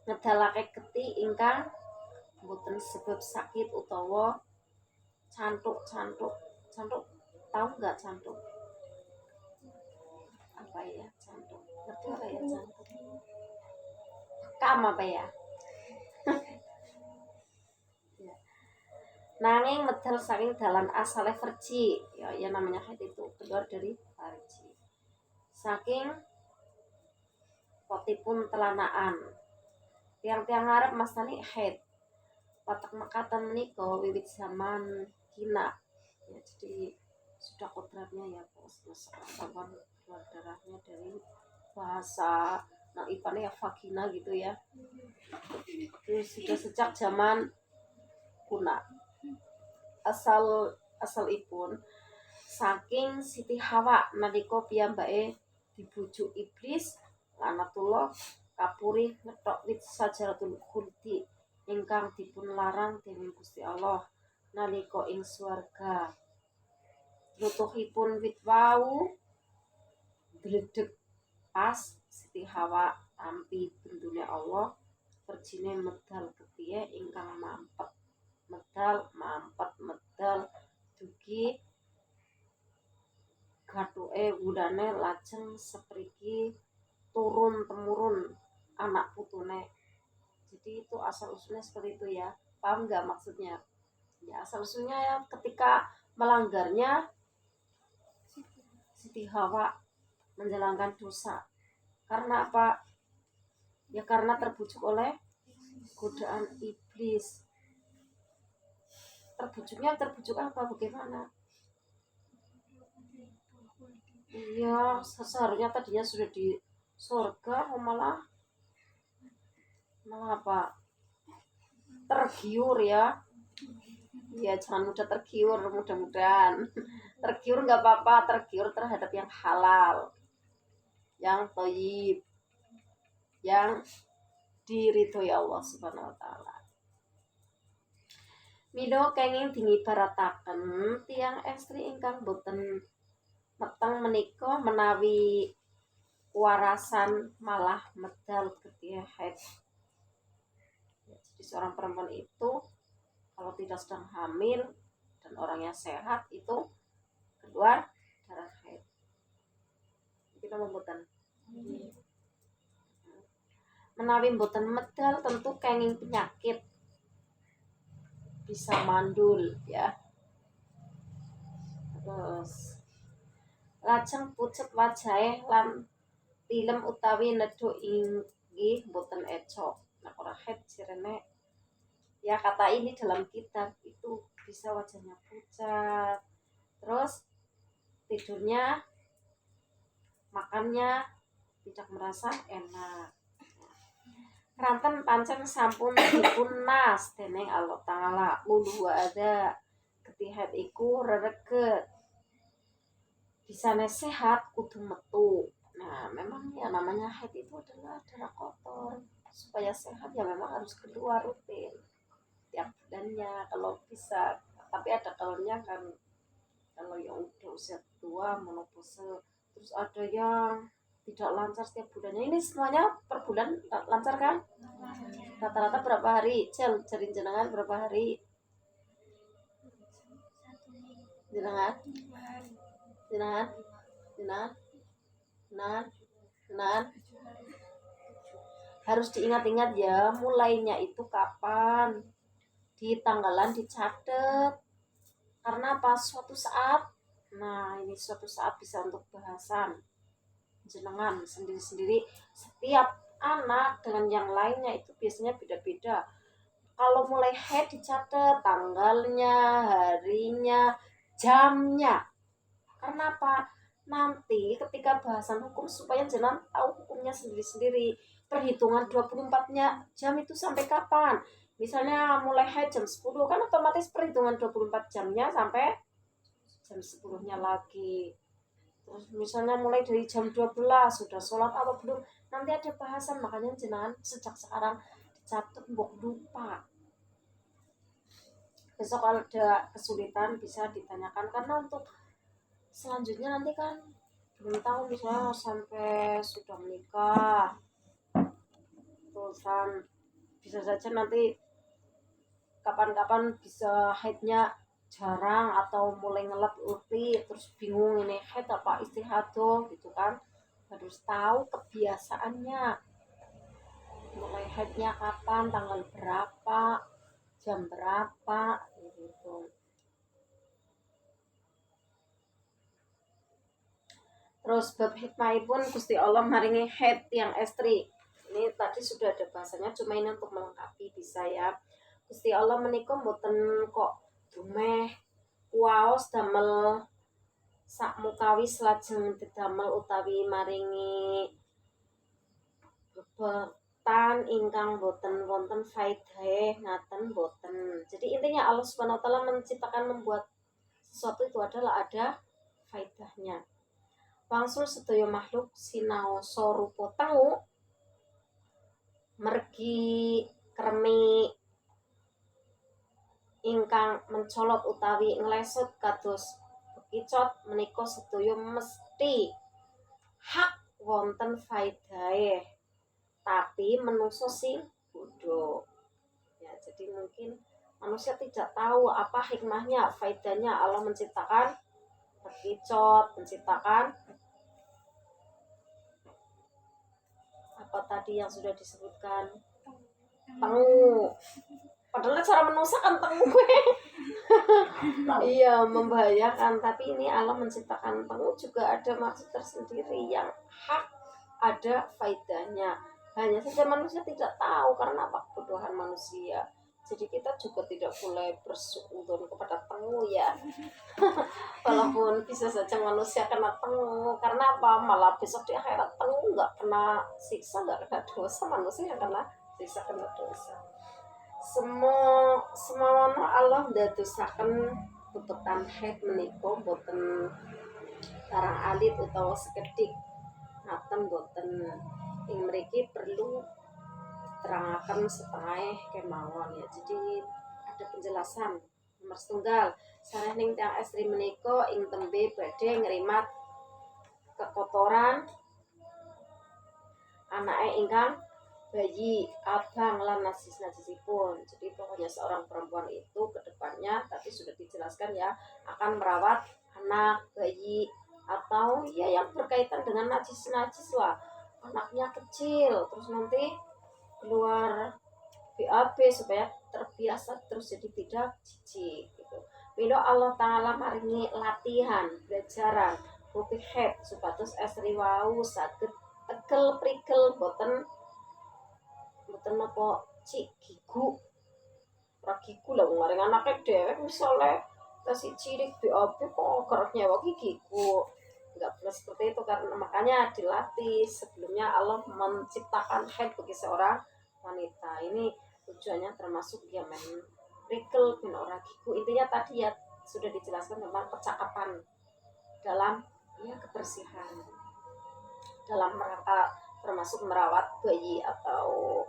Ngedalake geti ingkang boten sebab sakit utawa cantuk. Tahu nggak cantuk? Apa ya cantuk? Ngerti apa ya cantuk? Kam apa ya? Ya. Nanging medal saking dalan asale verji, ya namanya haid itu keluar dari verji. Saking potipun telanaan. Tiang-tiang Arab mastani haid. Watak mekatan menika wiwit zaman kina. Ya, jadi sudah kodratnya ya kawan keluar darahnya dari bahasa naipannya ya vagina gitu ya. Itu sudah sejak zaman kuna. Asalipun saking Siti Hawa nalika piyambake dibujuk iblis lanatullah kapuri ngethok wit sajaratul khuldi ingkang dipun larang dening Gusti Allah nalika ing swarga. Rutuhipun wit wau gledheg pas Siti Hawa tampi bendune Allah, verjine medal kepiye ingkang mampet dugi gathuke wulane lajeng sepriki turun temurun anak putune. Jadi itu asal usulnya seperti itu ya. Paham nggak maksudnya? Ya, asal usulnya ya ketika melanggarnya Siti Hawa menjalankan dosa. Karena apa? Ya karena terbujuk oleh godaan iblis. Terbujuk apa, bagaimana? Iya, seharusnya tadinya sudah di surga, malah apa? Tergiur ya. Ya jangan mudah tergiur, mudah-mudahan. Tergiur nggak apa-apa, tergiur terhadap yang halal, yang thayyib, yang diridhoi Allah Subhanahu wa taala. Mila kenging dinibarataken tiyang estri ingkang boten meteng menika menawi warasan malah medal ketika haid. Ya, jadi seorang perempuan itu kalau tidak sedang hamil dan orangnya sehat itu keluar darah haid. Kita membutuhkan menawi mboten medal tentu kenging penyakit bisa mandul ya. Terus lajeng pucet wajahe lan tilem utawi neduk inggih mboten ecok. Nah, ora haid sirene. Ya kata ini dalam kitab itu bisa wajahnya pucat. Terus tidurnya, makannya tidak merasa enak. Keranten pancen sampun dipun nas dening Allah Ta'ala. Ulu ada ketihat iku rereget. Bisane sehat kudu metu. Nah, memang ya namanya haid itu adalah darah kotor. Supaya sehat ya memang harus keluar rutin tiap bulannya kalau bisa. Tapi ada kalanya kan kalau yang udah usia tua menopause, terus ada yang tidak lancar setiap bulannya. Ini semuanya per bulan lancar kan? Rata-rata berapa hari? Cari jenengan berapa hari? Jenengan? Harus diingat-ingat ya, mulainya itu kapan? Di tanggalan dicatat. Karena pas suatu saat, nah ini suatu saat bisa untuk bahasan jenengan sendiri-sendiri. Setiap anak dengan yang lainnya itu biasanya beda-beda. Kalau mulai haid dicatat tanggalnya, harinya, jamnya. Karena apa? Nanti ketika bahasan hukum supaya jenengan tahu hukumnya sendiri-sendiri. Perhitungan 24-nya jam itu sampai kapan? Misalnya mulai haid jam 10 kan otomatis perhitungan 24 jamnya sampai jam 10-nya lagi. Terus misalnya mulai dari jam 12 sudah sholat apa belum, nanti ada bahasan. Makanya jenengan sejak sekarang dicatat, mbok lupa. Besok kalau ada kesulitan bisa ditanyakan, karena untuk selanjutnya nanti kan belum tahu, misalnya sampai sudah menikah terusan bisa saja nanti kapan-kapan bisa haidnya jarang atau mulai ngelap lebih, terus bingung ini haid apa istihadah gitu kan. Harus tahu kebiasaannya, mulai haidnya kapan, tanggal berapa, jam berapa gitu. Terus bab hikmahipun Gusti Allah maringi haid yang estri. Ini tadi sudah ada bahasanya, cuma ini untuk melengkapi bisa ya. Gusti Allah menika mboten kok dumeh kuwaos damel sak mukawis lajeng didamel utawi maringi bebetan ingkang boten wonten faedahe ngaten boten. Jadi intinya Allah Subhanahu wa taala menciptakan, membuat sesuatu itu adalah ada faedahnya. Wangsul sedaya makhluk sinau sorupa tengu mergi kremi ingkang mencolot utawi nglesut kados bekicot menika sedaya mesti hak wonten faedahe, tapi manusia sing bodoh. Ya, jadi mungkin manusia tidak tahu apa hikmahnya, faedahnya Allah menciptakan bekicot, menciptakan apa tadi yang sudah disebutkan tengu. Padahal cara manusia kan tengu iya membahayakan, tapi ini Allah menciptakan tengu juga ada maksud tersendiri yang hak, ada faedahnya. Hanya saja manusia tidak tahu karena apa, kebodohan manusia. Jadi kita juga tidak boleh bersuudzon kepada tengu ya. Walaupun bisa saja manusia kena tengu, karena apa, malah besok di akhirat tengu nggak kena siksa, nggak kena dosa, manusia yang kena siksa, kena dosa. Semua Allah ndadosaken tutupan haid menika boten barang alit utawa sekedhik, ngaten boten. Ing mriki perlu terangaken setengah kemawon ya. Jadi ada penjelasan. Nomor setunggal, sareh ning tiyang estri menika ing tembe badhe ngrimat kekotoran anake ingkang bayi, abang lan najisipun. Jadi pokoknya seorang perempuan itu kedepannya tadi sudah dijelaskan ya, akan merawat anak, bayi, atau ya yang berkaitan dengan najis lah. Anaknya kecil, terus nanti keluar BAB supaya terbiasa terus jadi tidak jijik gitu. Milo Allah Ta'ala maringi latihan, belajaran, rupi head supados estri wau saged tegel prigel boten apa cik gigu ragiku lah ngaring anaknya dewek misalnya kasih cilik BAB kok geraknya waki gigu, nggak boleh seperti itu. Karena makanya dilatih sebelumnya Allah menciptakan head bagi seorang wanita. Ini tujuannya termasuk dia men prigel ben ora gigu. Intinya tadi ya sudah dijelaskan tentang percakapan dalam ya kebersihan dalam rangka termasuk merawat bayi atau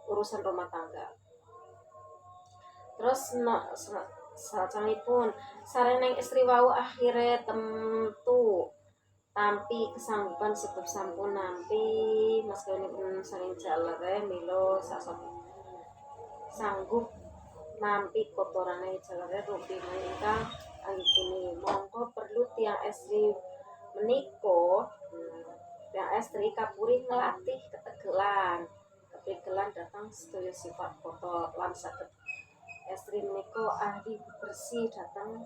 urusan rumah tangga. Terus salajengipun sareneng istri wau akhire tentu tampi kesanggupan sebab sampun nampi maskenipun saking jalere milo sanggup nampi kotorane jalere rupi menika anggini mongko perlu tiang estri meniko tiang estri kapuri ngelatih ketegelan datang sedaya sifat kotor lan saged estri meniko ahli bersih datang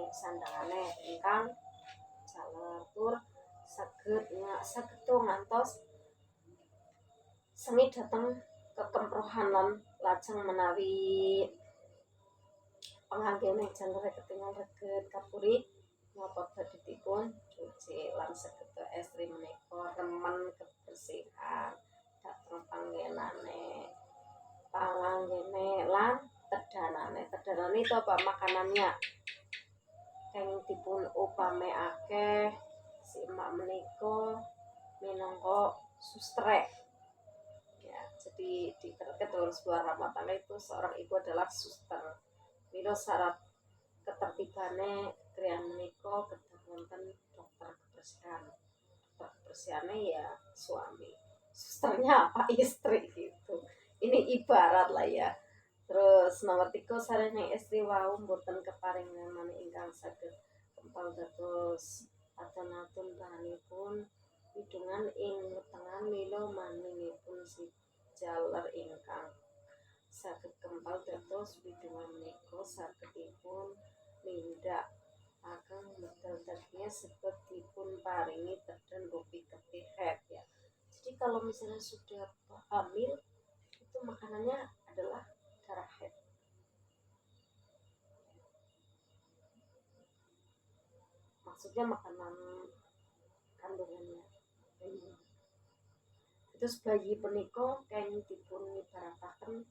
sandangane ingkang tur saged ngantos semi datang kekemprohan lan lajeng menawi penganggene jalur ketingal reget kapuri napa badhetipun cuci lan saged estri menika remen kebersihan dateng panggenane lan tedanane itu apa makanannya kang dipun upameake si emak menika minangka sustrek ya. Jadi di dalam sebuah rumah tangga itu seorang ibu adalah suster. Milo syarat ketertibane krian menika kedah wonten dokter kebersihan. Dokter kebersihannya ya suami, susternya apa istri gitu. Ini ibarat lah ya. Terus nomor 3 sareng istri wau mboten keparing ngamane ingkang saged kempal dados aton-aton bahanipun widungan ing wetengan milo maningipun si jaler ingkang saged kempal dados widungan menika sagedipun mindak ageng medal dagingnya sebab dipun paringi teden rupi ketihet ya. Jadi kalau misalnya sudah hamil itu makanannya adalah darah head. Maksudnya makanan kandungannya. Terus bayi punika kenging dipun ibarataken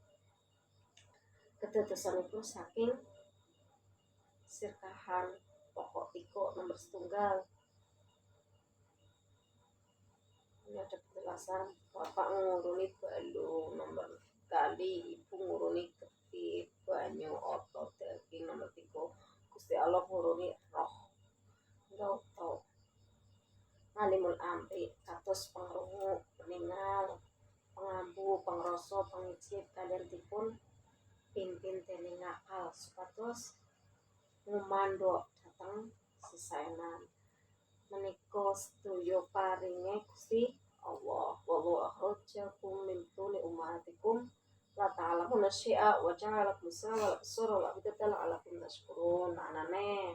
kedadosanipun saking sirkahan pokok tiko nomor setunggal. Ini ada penjelasan bapak nguruni balung nomor kali, ibu nguruni getih banyu otot daging nomor 3 Gusti Allah nguruni roh nggak tau ngalimul amri kados pengrungu peningal pengambu pengrasa pengicip kalian dipun pimpin dening akal supados ngumandhok dhateng sesaenan menika sedaya paringe Gusti Allah. Wallahu akhrajakum min tuli ummatikum la ta'lamuna syai'a wa ja'alakum sam'a absara wa bidadala alakum tashkurun. Anane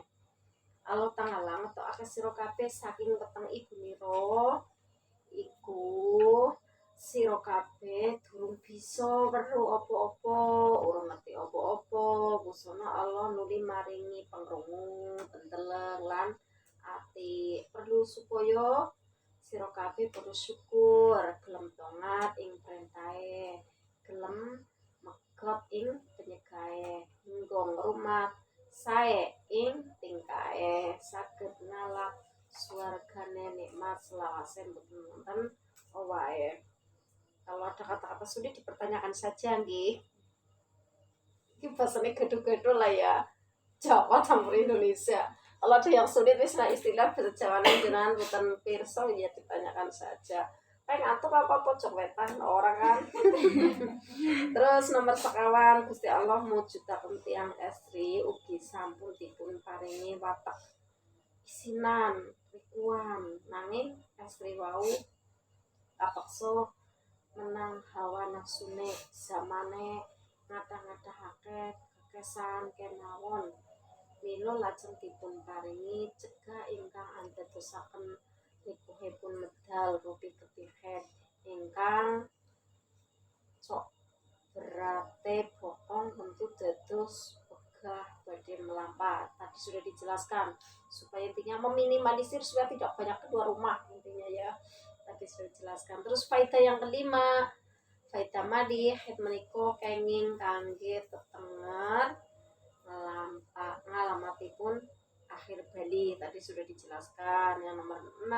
Allah Ta'ala ngetokake sira kabeh saking weteng ibunira iku sira kabeh durung bisa weruh apa-apa, urung ngerti apa-apa, busana Allah nuli maringi pengrungu, pendeleng lan ati. Perlu supaya sira kabeh perlu syukur, gelem taat ing perintahe, gelem megot ing penyegahe, hingga ngrumat sae ing tingkahe, saged ngalap swargane nikmat selawase mboten wonten owahe. Kalau ada kata-kata sulit dipertanyakan saja nggih. Iki bahasane gaduh-gaduh lah ya. Jawa campur Indonesia. Kalau ada yang sulit istilah bahasa Jawa jenengan boten pirsa ya ditanyakan saja. Kayak ngantuk apa pojok wetan orang kan. Terus nomor sekawan Gusti Allah mujudaken tiyang estri ugi sampun dipun paringi watak isinan rikuan nanging estri wau kapeksa menang hawa nafsune zamane ngadah-ngadahake kekesan kemawon mila lajeng dipun paringi cegah ingkang andadosaken nikuhipun medal rupi ketihet ingkang sok berate bokong tentu dados wegah badhe melampat. Tadi sudah dijelaskan supaya intinya meminimalisir supaya tidak banyak keluar rumah intinya ya. Tadi sudah dijelaskan. Terus faedah yang kelima, faedah madih menika kenging kangge tetenger ngalamatipun akhir bali. Tadi sudah dijelaskan. Yang nomor 6,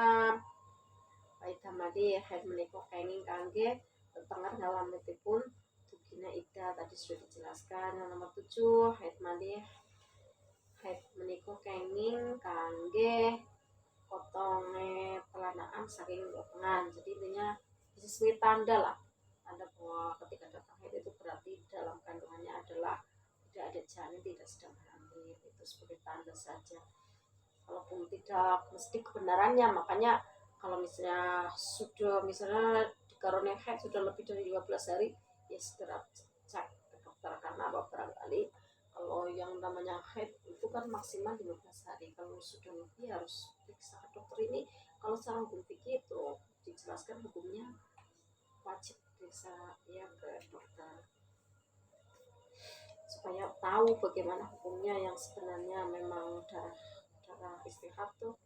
faedah madih menika kenging kangge tetenger ngalamatipun dugina ida. Tadi sudah dijelaskan. Yang nomor 7, haid madih menika kenging kangge potonge pelanaan saking bokongan. Jadi intinya sesuai tanda lah, tanda bahwa ketika datang haid itu berarti dalam kandungannya adalah tidak ada janin, tidak sedang hamil. Itu sebagai tanda saja, walaupun tidak mesti kebenarannya. Makanya kalau misalnya sudah dikaruniai haid sudah lebih dari 12 hari ya segera cek ke dokter. Karena apa, barangkali kalau yang namanya haid itu kan maksimal 15 hari. Kalau sudah lebih harus periksa ke dokter. Ini kalau secara hukum fikih itu dijelaskan hukumnya wajib periksa ya ke dokter supaya tahu bagaimana hukumnya yang sebenarnya. Memang darah istihad tuh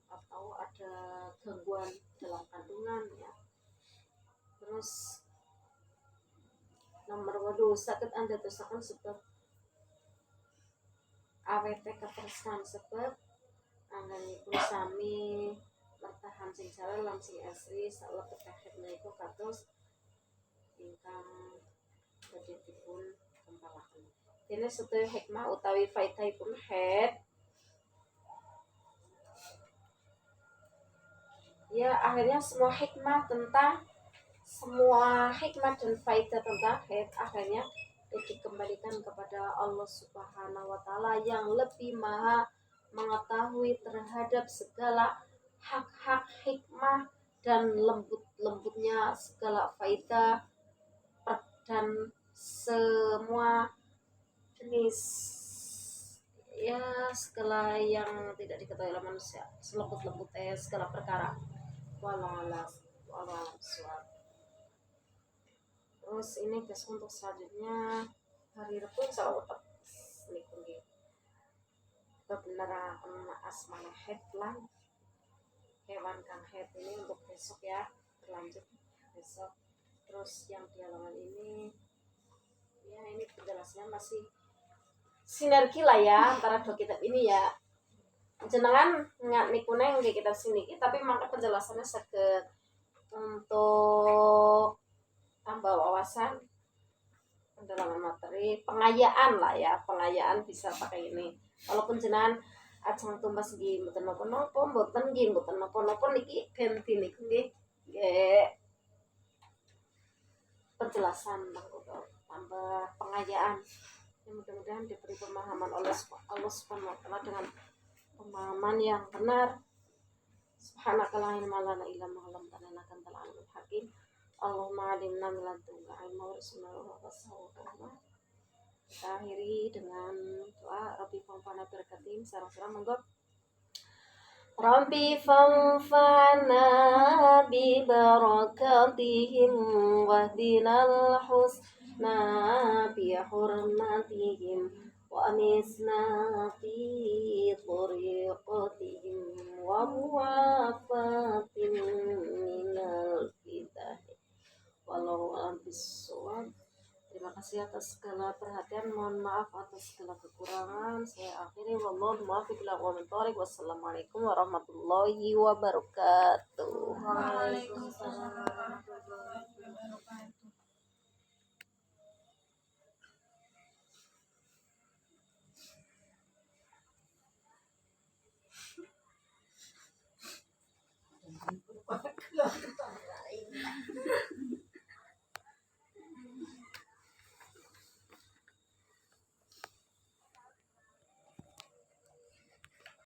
atau ada gangguan dalam kandungan ya. Terus nomor 8, sakit anda dosakan sebab awet keterusan sebab anggenipun sami bertahan sing jalan lan sing asri salah petahit menika kados ingkang badhe dipun kempalaken. Dene sedaya hikmah utawi faedahipun haid ya, akhirnya semua hikmah dan faedah tentang haid akhirnya dikembalikan kepada Allah Subhanahu wa taala yang lebih maha mengetahui terhadap segala hak-hak hikmah dan lembutnya segala faedah dan semua jenis ya segala yang tidak diketahui oleh manusia, selembut-lembutnya segala perkara. Walau suara. Terus ini guys, untuk selanjutnya hari Rabu insyaallah tetap niku benar asmana head lan hewan kang head ini untuk besok ya, berlanjut besok. Terus yang di halaman ini ya, ini penjelasannya masih sinergi lah ya antara dua kitab ini ya. Jenengan nggak niku neng di kitab sini tapi maka penjelasannya sakit untuk tambah wawasan pendalaman materi, pengayaan lah ya, pengayaan bisa pakai ini. Walaupun jenengan ajeng tumbas nggih mboten napa-napa, mboten napa-napa niki ganti niku nggih penjelasan tambah pengayaan. Ya, mudah-mudahan diberi pemahaman oleh Allah Subhanahu wa taala dengan pemahaman yang benar. Subhanakallahumma la ilaha illa anta innaka antal alimul hakim. Allahumma alimna min ladunka ilma warzuqna wa kita akhiri dengan doa Rabbi fa'alna berkatim sareng-sareng monggo Rabbi fanfa'na bi barakatihim wahdinal husna bi hurmatihim wa amisna fi tariqatihim wa muwafatin minal fidah walau bisawab. Terima kasih atas segala perhatian. Mohon maaf atas segala kekurangan. Saya akhiri. Wallahu muwaffiq ila aqwamit thoriq. Wassalamualaikum warahmatullahi wabarakatuh. Waalaikumsalam warahmatullahi wabarakatuh.